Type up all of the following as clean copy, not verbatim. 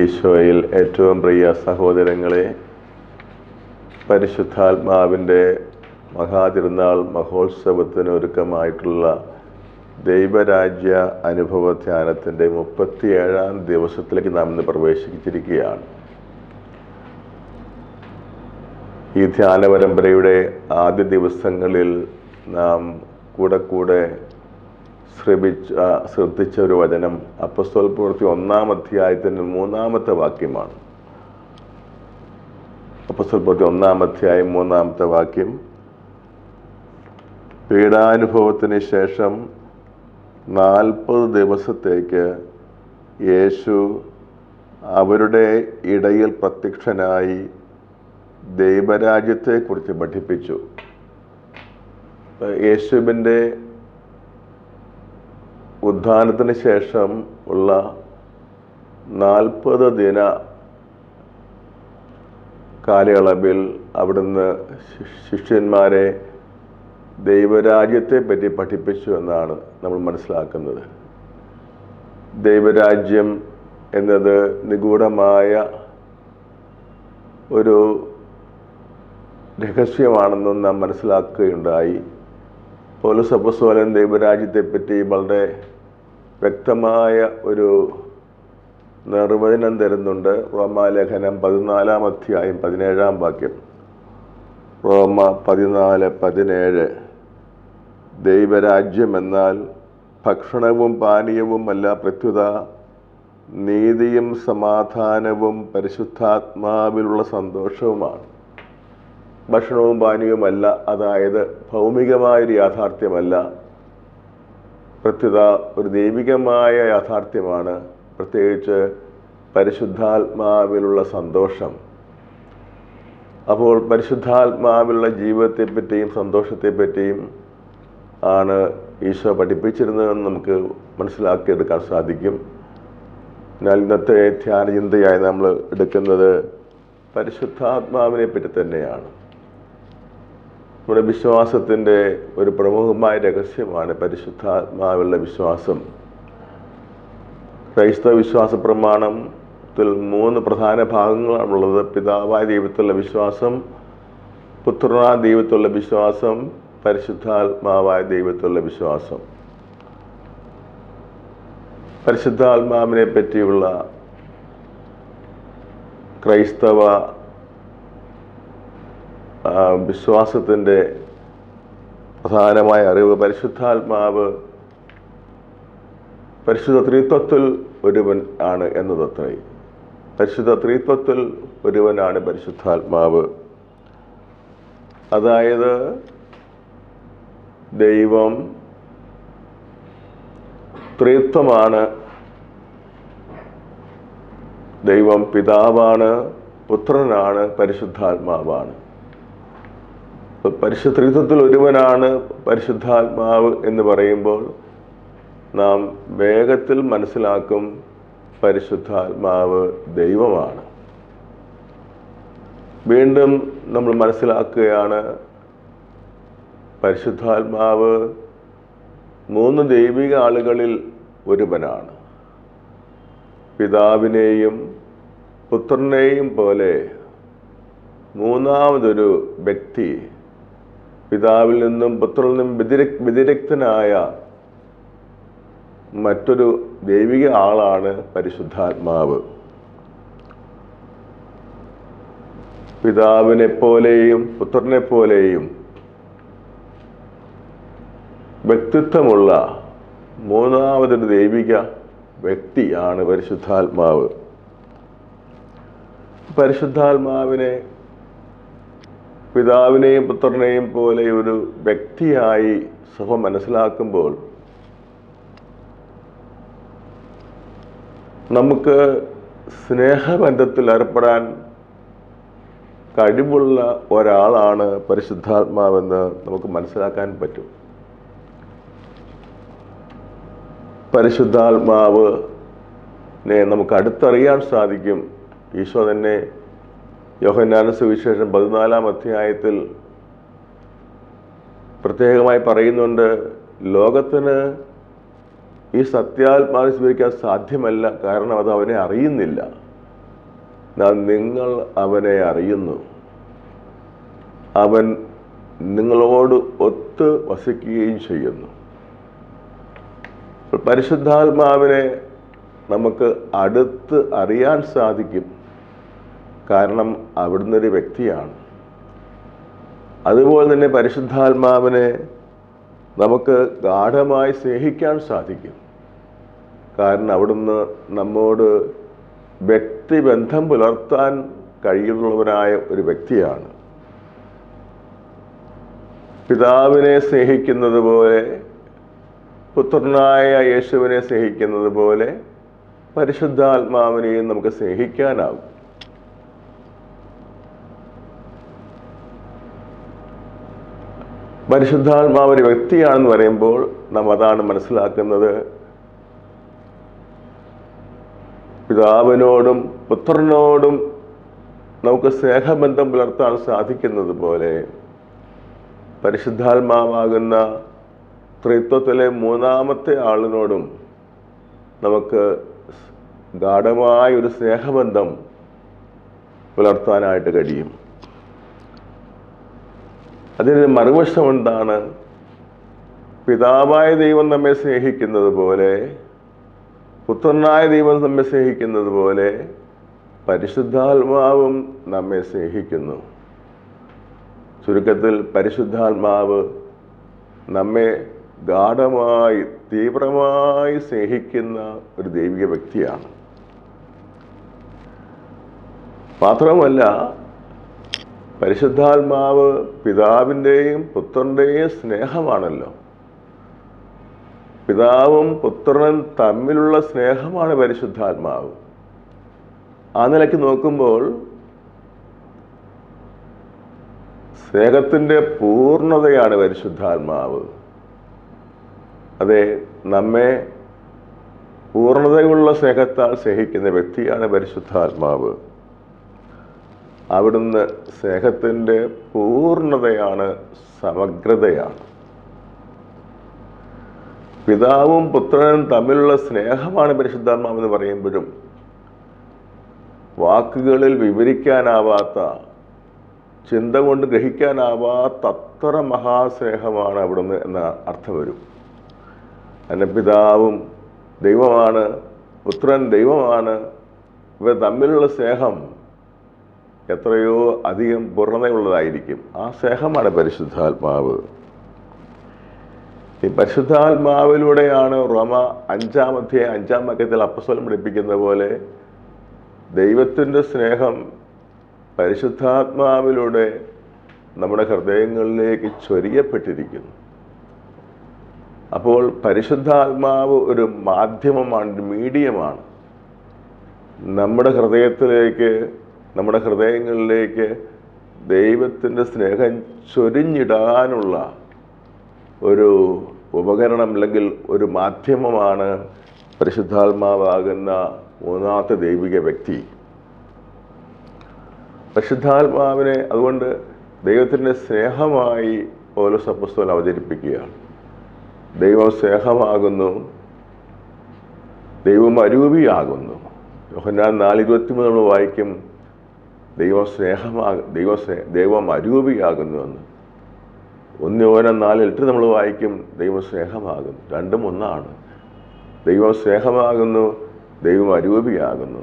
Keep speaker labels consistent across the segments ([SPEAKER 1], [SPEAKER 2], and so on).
[SPEAKER 1] ഈശോയിൽ ഏറ്റവും പ്രിയ സഹോദരങ്ങളെ, പരിശുദ്ധാത്മാവിൻ്റെ മഹാതിരുനാൾ മഹോത്സവത്തിന് ഒരുക്കമായിട്ടുള്ള ദൈവരാജ്യ അനുഭവ ധ്യാനത്തിൻ്റെ 37-ാം ദിവസത്തിലേക്ക് നാം ഇന്ന് പ്രവേശിച്ചിരിക്കുകയാണ്. ഈ ധ്യാന പരമ്പരയുടെ ആദ്യ ദിവസങ്ങളിൽ നാം കൂടെ ശ്രദ്ധിച്ച ഒരു വചനം അപ്പോസ്തല പ്രവൃത്തി 1-ാം അധ്യായത്തിൻ്റെ 3-ാമത്തെ വാക്യമാണ്. അപ്പോസ്തല പ്രവൃത്തി 1-ാം അധ്യായം 3-ാമത്തെ വാക്യം: പീഡാനുഭവത്തിന് ശേഷം 40 ദിവസത്തേക്ക് യേശു അവരുടെ ഇടയിൽ പ്രത്യക്ഷനായി ദൈവരാജ്യത്തെക്കുറിച്ച് പഠിപ്പിച്ചു. യേശുവിൻ്റെ ഉത്ഥാനത്തിന് ശേഷം ഉള്ള 40 ദിന കാലയളവിൽ അവിടുന്ന് ശിഷ്യന്മാരെ ദൈവരാജ്യത്തെ പറ്റി പഠിപ്പിച്ചു എന്നാണ് നമ്മൾ മനസ്സിലാക്കുന്നത്. ദൈവരാജ്യം എന്നത് നിഗൂഢമായ ഒരു രഹസ്യമാണെന്നും നാം മനസ്സിലാക്കുകയുണ്ടായി. പൗലോസ് അപ്പോസ്തലൻ ദൈവരാജ്യത്തെപ്പറ്റി വളരെ വ്യക്തമായ ഒരു നിർവചനം തരുന്നുണ്ട്. റോമാലേഖനം 14-ാം അധ്യായം 17-ാം വാക്യം. റോമ 14:17: ദൈവരാജ്യം എന്നാൽ ഭക്ഷണവും പാനീയവും അല്ല, പ്രത്യുത നീതിയും സമാധാനവും പരിശുദ്ധാത്മാവിലുള്ള സന്തോഷവുമാണ്. ഭക്ഷണവും പാനീയവുമല്ല, അതായത് ഭൗമികമായൊരു യാഥാർത്ഥ്യമല്ല, പ്രത്യുത ഒരു ദൈവികമായ യാഥാർത്ഥ്യമാണ്. പ്രത്യേകിച്ച് പരിശുദ്ധാത്മാവിലുള്ള സന്തോഷം. അപ്പോൾ പരിശുദ്ധാത്മാവിലുള്ള ജീവിതത്തെപ്പറ്റിയും സന്തോഷത്തെപ്പറ്റിയും ആണ് ഈശോ പഠിപ്പിച്ചിരുന്നതെന്ന് നമുക്ക് മനസ്സിലാക്കിയെടുക്കാൻ സാധിക്കും. എന്നാൽ ഇന്നത്തെ ധ്യാന ചിന്തയായി നമ്മൾ എടുക്കുന്നത് പരിശുദ്ധാത്മാവിനെ പറ്റി തന്നെയാണ്. നമ്മുടെ വിശ്വാസത്തിൻ്റെ ഒരു പ്രമുഖമായ രഹസ്യമാണ് പരിശുദ്ധാത്മാവിലുള്ള വിശ്വാസം. ക്രൈസ്തവ വിശ്വാസ പ്രമാണത്തിൽ 3 പ്രധാന ഭാഗങ്ങളാണുള്ളത്: പിതാവായ ദൈവത്തിലുള്ള വിശ്വാസം, പുത്രനായ ദൈവത്തിലുള്ള വിശ്വാസം, പരിശുദ്ധാത്മാവായ ദൈവത്തിലുള്ള വിശ്വാസം. പരിശുദ്ധാത്മാവിനെ പറ്റിയുള്ള ക്രൈസ്തവ വിശ്വാസത്തിൻ്റെ പ്രധാനമായ അറിവ് പരിശുദ്ധാത്മാവ് പരിശുദ്ധ ത്രിത്വത്തിൽ ഒരുവൻ ആണ് എന്നതത്രേ. പരിശുദ്ധ ത്രിത്വത്തിൽ ഒരുവനാണ് പരിശുദ്ധാത്മാവ്. അതായത് ദൈവം ത്രിത്വമാണ്. ദൈവം പിതാവാണ്, പുത്രനാണ്, പരിശുദ്ധാത്മാവാണ്. പരിശുദ്ധ ത്രിത്വത്തിൽ ഒരുവനാണ് പരിശുദ്ധാത്മാവ് എന്ന് പറയുമ്പോൾ നാം വേഗത്തിൽ മനസ്സിലാക്കും പരിശുദ്ധാത്മാവ് ദൈവമാണ്. വീണ്ടും നമ്മൾ മനസ്സിലാക്കുകയാണ് പരിശുദ്ധാത്മാവ് 3 ദൈവിക ആളുകളിൽ ഒരുവനാണ്. പിതാവിനെയും പുത്രനെയും പോലെ മൂന്നാമതൊരു വ്യക്തി, പിതാവിൽ നിന്നും പുത്രനിൽ നിന്നും വ്യതിരിക്തനായ മറ്റൊരു ദൈവിക ആളാണ് പരിശുദ്ധാത്മാവ്. പിതാവിനെ പോലെയും പുത്രനെ പോലെയും വ്യക്തിത്വമുള്ള മൂന്നാമതൊരു ദൈവിക വ്യക്തിയാണ് പരിശുദ്ധാത്മാവ്. പരിശുദ്ധാത്മാവിനെ പിതാവിനെയും പുത്രനെയും പോലെ ഒരു വ്യക്തിയായി സഭ മനസ്സിലാക്കുമ്പോൾ നമുക്ക് സ്നേഹബന്ധത്തിൽ ഏർപ്പെടാൻ കഴിവുള്ള ഒരാളാണ് പരിശുദ്ധാത്മാവെന്ന് നമുക്ക് മനസ്സിലാക്കാൻ പറ്റും. പരിശുദ്ധാത്മാവിനെ നമുക്ക് അടുത്തറിയാൻ സാധിക്കും. ഈശോ തന്നെ യോഹന്നാന്റെ സുവിശേഷം 14-ാം അധ്യായത്തിൽ പ്രത്യേകമായി പറയുന്നുണ്ട്, ലോകത്തിന് ഈ സത്യാത്മാവിനെ സ്വീകരിക്കാൻ സാധ്യമല്ല, കാരണം അത് അവനെ അറിയുന്നില്ല. നിങ്ങൾ അവനെ അറിയുന്നു, അവൻ നിങ്ങളോട് ഒത്ത് വസിക്കുകയും ചെയ്യുന്നു. പരിശുദ്ധാത്മാവിനെ നമുക്ക് അടുത്ത് അറിയാൻ സാധിക്കും, കാരണം അവിടുന്ന് ഒരു വ്യക്തിയാണ്. അതുപോലെ തന്നെ പരിശുദ്ധാത്മാവിനെ നമുക്ക് ഗാഢമായി സ്നേഹിക്കാൻ സാധിക്കും, കാരണം അവിടുന്ന് നമ്മോട് വ്യക്തിബന്ധം പുലർത്താൻ കഴിയുന്നവരായ ഒരു വ്യക്തിയാണ്. പിതാവിനെ സ്നേഹിക്കുന്നത് പോലെ, പുത്രനായ യേശുവിനെ സ്നേഹിക്കുന്നത് പോലെ പരിശുദ്ധാത്മാവിനെയും നമുക്ക് സ്നേഹിക്കാനാവും. പരിശുദ്ധാത്മാവ് ഒരു വ്യക്തിയാണെന്ന് പറയുമ്പോൾ നാം അതാണ് മനസ്സിലാക്കുന്നത്. പിതാവിനോടും പുത്രനോടും നമുക്ക് സ്നേഹബന്ധം പുലർത്താൻ സാധിക്കുന്നത് പോലെ പരിശുദ്ധാത്മാവാകുന്ന ത്രിത്വത്തിലെ മൂന്നാമത്തെ ആളിനോടും നമുക്ക് ഗാഢമായ ഒരു സ്നേഹബന്ധം പുലർത്താനായിട്ട് കഴിയും. അതിന് മറുവശം എന്താണ്? പിതാവായ ദൈവം നമ്മെ സ്നേഹിക്കുന്നത് പോലെ, പുത്രനായ ദൈവം നമ്മെ സ്നേഹിക്കുന്നത് പോലെ പരിശുദ്ധാത്മാവും നമ്മെ സ്നേഹിക്കുന്നു. ചുരുക്കത്തിൽ പരിശുദ്ധാത്മാവ് നമ്മെ ഗാഢമായി തീവ്രമായി സ്നേഹിക്കുന്ന ഒരു ദൈവിക വ്യക്തിയാണ്. മാത്രമല്ല, പരിശുദ്ധാത്മാവ് പിതാവിൻ്റെയും പുത്രൻ്റെയും സ്നേഹമാണല്ലോ. പിതാവും പുത്രനും തമ്മിലുള്ള സ്നേഹമാണ് പരിശുദ്ധാത്മാവ്. ആ നിലയ്ക്ക് നോക്കുമ്പോൾ സ്നേഹത്തിൻ്റെ പൂർണ്ണതയാണ് പരിശുദ്ധാത്മാവ്. അതെ, നമ്മെ പൂർണ്ണതയുള്ള സ്നേഹത്താൽ സ്നേഹിക്കുന്ന വ്യക്തിയാണ് പരിശുദ്ധാത്മാവ്. അവിടുന്ന് സ്നേഹത്തിൻ്റെ പൂർണ്ണതയാണ്, സമഗ്രതയാണ്. പിതാവും പുത്രനും തമ്മിലുള്ള സ്നേഹമാണ് പരിശുദ്ധാത്മാവ് എന്ന് പറയുമ്പോഴും വാക്കുകളിൽ വിവരിക്കാനാവാത്ത, ചിന്ത കൊണ്ട് ഗ്രഹിക്കാനാവാത്ത അത്ര മഹാസ്നേഹമാണ് അവിടുന്ന് എന്ന അർത്ഥം വരും. എൻ്റെ പിതാവും ദൈവമാണ്, പുത്രൻ ദൈവമാണ്. ഇവ തമ്മിലുള്ള സ്നേഹം എത്രയോ അധികം പൂർണ്ണതയുള്ളതായിരിക്കും. ആ സ്നേഹമാണ് പരിശുദ്ധാത്മാവ്. ഈ പരിശുദ്ധാത്മാവിലൂടെയാണ് റോമ 5-ാം അധ്യായം 5-ാം വാക്യത്തിൽ അപ്പോസ്തലൻ പഠിപ്പിക്കുന്ന പോലെ ദൈവത്തിൻ്റെ സ്നേഹം പരിശുദ്ധാത്മാവിലൂടെ നമ്മുടെ ഹൃദയങ്ങളിലേക്ക് ചൊരിയപ്പെട്ടിരിക്കുന്നു. അപ്പോൾ പരിശുദ്ധാത്മാവ് ഒരു മാധ്യമമാണ്, ഒരു മീഡിയമാണ്. നമ്മുടെ ഹൃദയങ്ങളിലേക്ക് ദൈവത്തിൻ്റെ സ്നേഹം ചൊരിഞ്ഞിടാനുള്ള ഒരു ഉപകരണം അല്ലെങ്കിൽ ഒരു മാധ്യമമാണ് പരിശുദ്ധാത്മാവാകുന്ന മൂന്നാമത്തെ ദൈവിക വ്യക്തി. പരിശുദ്ധാത്മാവിനെ അതുകൊണ്ട് ദൈവത്തിൻ്റെ സ്നേഹമായി പൗലോസ് അപ്പോസ്തലൻ അവതരിപ്പിക്കുകയാണ്. ദൈവം സ്നേഹമാകുന്നു, ദൈവം അരൂപിയാകുന്നു. യോഹന്നാൻ 4:23 നമ്മൾ വായിക്കും, ദൈവം അരൂപിയാകുന്നുവെന്ന്. 1 യോഹന്നാൻ 4:8 നമ്മൾ വായിക്കും, ദൈവം സ്നേഹമാകുന്നു. രണ്ടും ഒന്നാണ്. ദൈവം സ്നേഹമാകുന്നു, ദൈവം അരൂപിയാകുന്നു.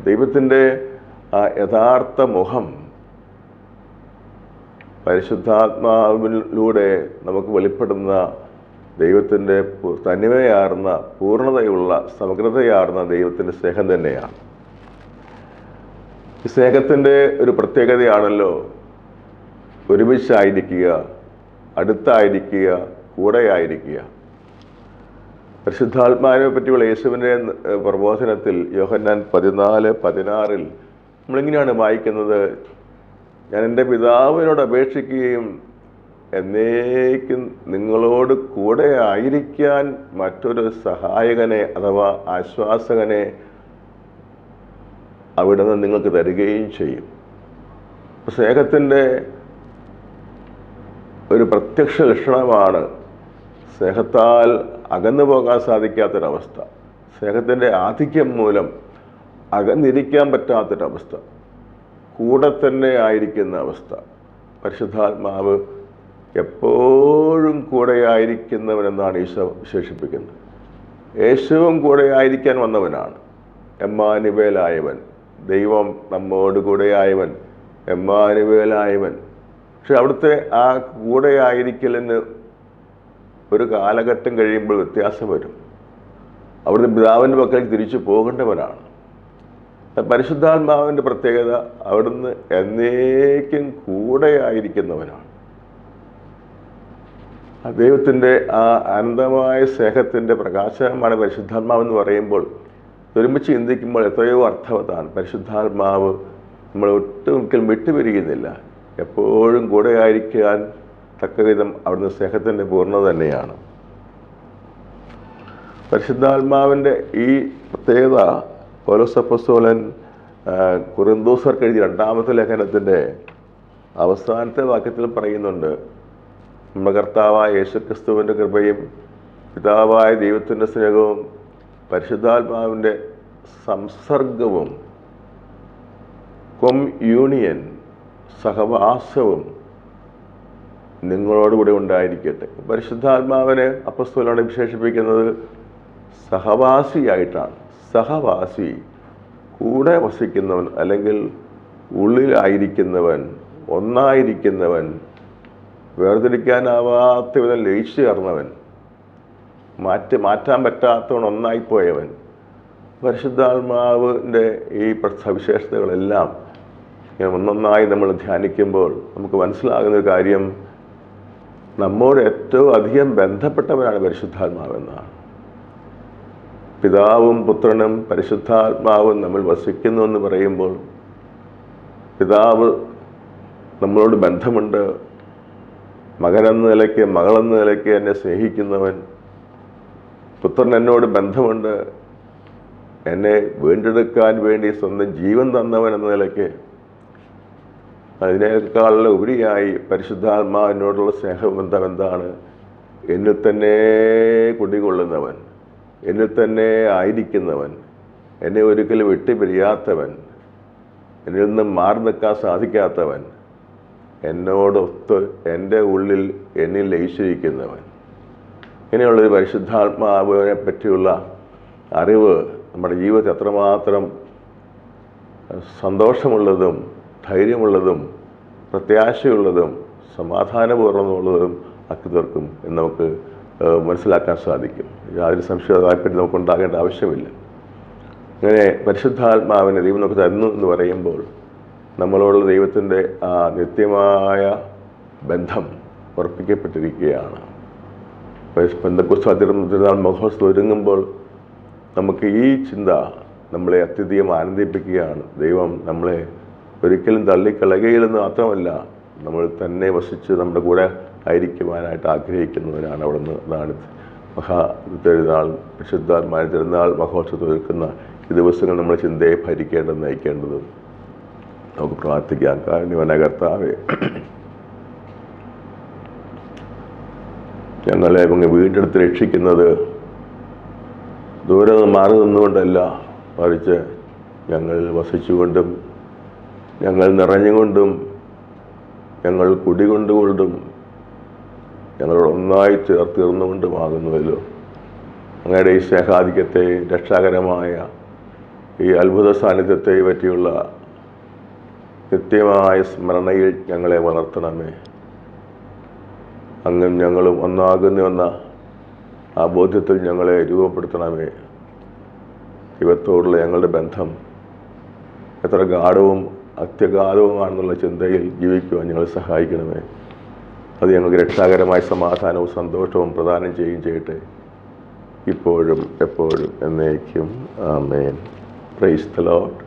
[SPEAKER 1] ദൈവത്തിൻ്റെ ആ യഥാർത്ഥ മുഖം പരിശുദ്ധാത്മാവിലൂടെ നമുക്ക് വെളിപ്പെടുന്ന ദൈവത്തിൻ്റെ തനിമയാർന്ന, പൂർണ്ണതയുള്ള, സമഗ്രതയാർന്ന ദൈവത്തിൻ്റെ സ്നേഹം തന്നെയാണ്. ഈ സ്നേഹത്തിൻ്റെ ഒരു പ്രത്യേകതയാണല്ലോ ഒരുമിച്ചായിരിക്കുക, അടുത്തായിരിക്കുക, കൂടെയായിരിക്കുക. പരിശുദ്ധാത്മാവിനെ പറ്റിയുള്ള യേശുവിൻ്റെ പ്രബോധനത്തിൽ യോഹന്നാൻ 14:16 നമ്മളിങ്ങനെയാണ് വായിക്കുന്നത്, ഞാൻ എൻ്റെ പിതാവിനോട് അപേക്ഷിക്കുകയും എന്നേക്കും നിങ്ങളോട് കൂടെ ആയിരിക്കാൻ മറ്റൊരു സഹായകനെ അഥവാ ആശ്വാസകനെ അവിടുന്ന് നിങ്ങൾക്ക് തരികയും ചെയ്യും. സ്നേഹത്തിൻ്റെ ഒരു പ്രത്യക്ഷ ലക്ഷണമാണ് സ്നേഹത്താൽ അകന്നു പോകാൻ സാധിക്കാത്തൊരവസ്ഥ. സ്നേഹത്തിൻ്റെ ആധിക്യം മൂലം അകന്നിരിക്കാൻ പറ്റാത്തൊരവസ്ഥ, കൂടെ തന്നെ ആയിരിക്കുന്ന അവസ്ഥ. പരിശുദ്ധാത്മാവ് എപ്പോഴും കൂടെയായിരിക്കുന്നവനെന്നാണ് ഈശോ വിശേഷിപ്പിക്കുന്നത്. യേശുവും കൂടെയായിരിക്കാൻ വന്നവനാണ്, എമ്മാനുവേലായവൻ, ദൈവം നമ്മോട് കൂടെയായവൻ, എമ്മാനുവേലായവൻ. പക്ഷെ അവിടുത്തെ ആ കൂടെയായിരിക്കലിന് ഒരു കാലഘട്ടം കഴിയുമ്പോൾ വ്യത്യാസം വരും. അവിടുന്ന് പിതാവിൻ്റെ പക്കലേക്ക് തിരിച്ചു പോകേണ്ടവനാണ്. പരിശുദ്ധാത്മാവിൻ്റെ പ്രത്യേകത അവിടുന്ന് എന്നേക്കും കൂടെയായിരിക്കുന്നവനാണ്. ദൈവത്തിൻ്റെ ആ അനന്തമായ സ്നേഹത്തിൻ്റെ പ്രകാശമാണ് പരിശുദ്ധാത്മാവെന്ന് പറയുമ്പോൾ ഒരുമിച്ച് ചിന്തിക്കുമ്പോൾ എത്രയോ അർത്ഥവത്താണ്. പരിശുദ്ധാത്മാവ് നമ്മൾ ഒട്ടുമിക്കലും വിട്ടുപിരിയുന്നില്ല, എപ്പോഴും കൂടെയായിരിക്കാൻ തക്കവിധം അവിടുന്ന് സ്നേഹത്തിൻ്റെ പൂർണ്ണത തന്നെയാണ്. പരിശുദ്ധാത്മാവിൻ്റെ ഈ പ്രത്യേകത പൗലോസ് അപ്പോസ്തലൻ കൊരിന്തോസ്യർക്ക് എഴുതിയ 2-ാമത്തെ ലേഖനത്തിൻ്റെ അവസാനത്തെ വാക്യത്തിൽ പറയുന്നുണ്ട്, നമ്മുടെ കർത്താവായ യേശുക്രിസ്തുവിൻ്റെ കൃപയും പിതാവായ ദൈവത്തിൻ്റെ സ്നേഹവും പരിശുദ്ധാത്മാവിൻ്റെ സംസർഗവും കൊമ്യൂണിയൻ സഹവാസവും നിങ്ങളോടുകൂടി ഉണ്ടായിരിക്കട്ടെ. പരിശുദ്ധാത്മാവിനെ അപ്പോസ്തലനോട് വിശേഷിപ്പിക്കുന്നത് സഹവാസിയായിട്ടാണ്. സഹവാസി, കൂടെ വസിക്കുന്നവൻ, അല്ലെങ്കിൽ ഉള്ളിലായിരിക്കുന്നവൻ, ഒന്നായിരിക്കുന്നവൻ, വേർതിരിക്കാനാവാത്ത വിധം ലയിച്ചു ചേർന്നവൻ, മാറ്റാൻ പറ്റാത്തവൻ, ഒന്നായിപ്പോയവൻ. പരിശുദ്ധാത്മാവിൻ്റെ ഈ സവിശേഷതകളെല്ലാം ഇങ്ങനെ ഒന്നൊന്നായി നമ്മൾ ധ്യാനിക്കുമ്പോൾ നമുക്ക് മനസ്സിലാകുന്നൊരു കാര്യം, നമ്മോട് ഏറ്റവും അധികം ബന്ധപ്പെട്ടവനാണ് പരിശുദ്ധാത്മാവെന്നാണ്. പിതാവും പുത്രനും പരിശുദ്ധാത്മാവും നമ്മൾ വസിക്കുന്നു എന്ന് പറയുമ്പോൾ, പിതാവ് നമ്മളോട് ബന്ധമുണ്ട്, മകനെന്ന നിലയ്ക്ക് മകളെന്ന നിലയ്ക്ക് എന്നെ സ്നേഹിക്കുന്നവൻ. പുത്രൻ എന്നോട് ബന്ധമുണ്ട്, എന്നെ വീണ്ടെടുക്കാൻ വേണ്ടി സ്വന്തം ജീവൻ തന്നവൻ എന്ന നിലയ്ക്ക്. അതിനേക്കാളുള്ള ഉപരിയായി പരിശുദ്ധാത്മാവിനോടുള്ള സ്നേഹബന്ധം എന്താണ്? എന്നിൽ തന്നെ കുടികൊള്ളുന്നവൻ, എന്നിൽ തന്നെ ആയിരിക്കുന്നവൻ, എന്നെ ഒരിക്കലും വിട്ടുപിരിയാത്തവൻ, എന്നിൽ നിന്ന് മാറി നിൽക്കാൻ സാധിക്കാത്തവൻ, എന്നോടൊത്ത് എൻ്റെ ഉള്ളിൽ എന്നിൽ ലയിച്ചിരിക്കുന്നവൻ. ഇങ്ങനെയുള്ളൊരു പരിശുദ്ധാത്മാവിനെ പറ്റിയുള്ള അറിവ് നമ്മുടെ ജീവിതത്തിൽ എത്രമാത്രം സന്തോഷമുള്ളതും ധൈര്യമുള്ളതും പ്രത്യാശയുള്ളതും സമാധാനപൂർണ്ണമുള്ളതും ആക്കി തീർക്കും എന്ന് നമുക്ക് മനസ്സിലാക്കാൻ സാധിക്കും. യാതൊരു സംശയപറ്റി നമുക്കുണ്ടാകേണ്ട ആവശ്യമില്ല. അങ്ങനെ പരിശുദ്ധാത്മാവിനെ ദൈവം നമുക്ക് തരുന്നു എന്ന് പറയുമ്പോൾ നമ്മളോടുള്ള ദൈവത്തിൻ്റെ ആ നിത്യമായ ബന്ധം ഉറപ്പിക്കപ്പെട്ടിരിക്കുകയാണ്. പെന്തക്കോസ്ത് തിരുനാൾ മഹോത്സവം ഒരുങ്ങുമ്പോൾ നമുക്ക് ഈ ചിന്ത നമ്മളെ അത്യധികം ആനന്ദിപ്പിക്കുകയാണ്. ദൈവം നമ്മളെ ഒരിക്കലും തള്ളിക്കളകയില്ലെന്ന് മാത്രമല്ല, നമ്മൾ തന്നെ വസിച്ച് നമ്മുടെ കൂടെ ആയിരിക്കുവാനായിട്ട് ആഗ്രഹിക്കുന്നവരാണ് അവിടുന്ന്. അതാണ് തിരുനാൾ, പരിശുദ്ധാത്മാ തിരുനാൾ മഹോത്സവത്തിൽ ഒരുക്കുന്ന ഈ ദിവസങ്ങൾ നമ്മുടെ ചിന്തയെ ഭരിക്കേണ്ടത്, നയിക്കേണ്ടതും. നമുക്ക് പ്രാർത്ഥിക്കാം. കാരുണ്യവാനായ കർത്താവേ, ഞങ്ങളെ അങ്ങ് വീണ്ടെടുത്ത് രക്ഷിക്കുന്നത് ദൂരെ മാറി നിന്നുകൊണ്ടല്ല, മറിച്ച് ഞങ്ങൾ വസിച്ചുകൊണ്ടും ഞങ്ങൾ നിറഞ്ഞുകൊണ്ടും ഞങ്ങൾ കുടികൊണ്ടുകൊണ്ടും ഞങ്ങളോട് ഒന്നായി ചേർത്തീർന്നുകൊണ്ടുമാകുന്നുവല്ലോ. അങ്ങയുടെ ഈ സ്നേഹാധിക്യത്തെ, രക്ഷാകരമായ ഈ അത്ഭുത സാന്നിധ്യത്തെ പറ്റിയുള്ള നിത്യമായ സ്മരണയിൽ ഞങ്ങളെ വളർത്തണമേ. അങ്ങും ഞങ്ങളും ഒന്നാകുന്നുവെന്ന ആ ബോധ്യത്തിൽ ഞങ്ങളെ രൂപപ്പെടുത്തണമേ. ദൈവത്തോടുള്ള ഞങ്ങളുടെ ബന്ധം എത്ര ഗാഢവും അത്യഗാധവുമാണെന്നുള്ള ചിന്തയിൽ ജീവിക്കുവാൻ ഞങ്ങളെ സഹായിക്കണമേ. അത് ഞങ്ങൾക്ക് രക്ഷാകരമായ സമാധാനവും സന്തോഷവും പ്രദാനം ചെയ്യുകയും ചെയ്യട്ടെ, ഇപ്പോഴും എപ്പോഴും എന്നേക്കും. ആമേൻ. Praise the Lord.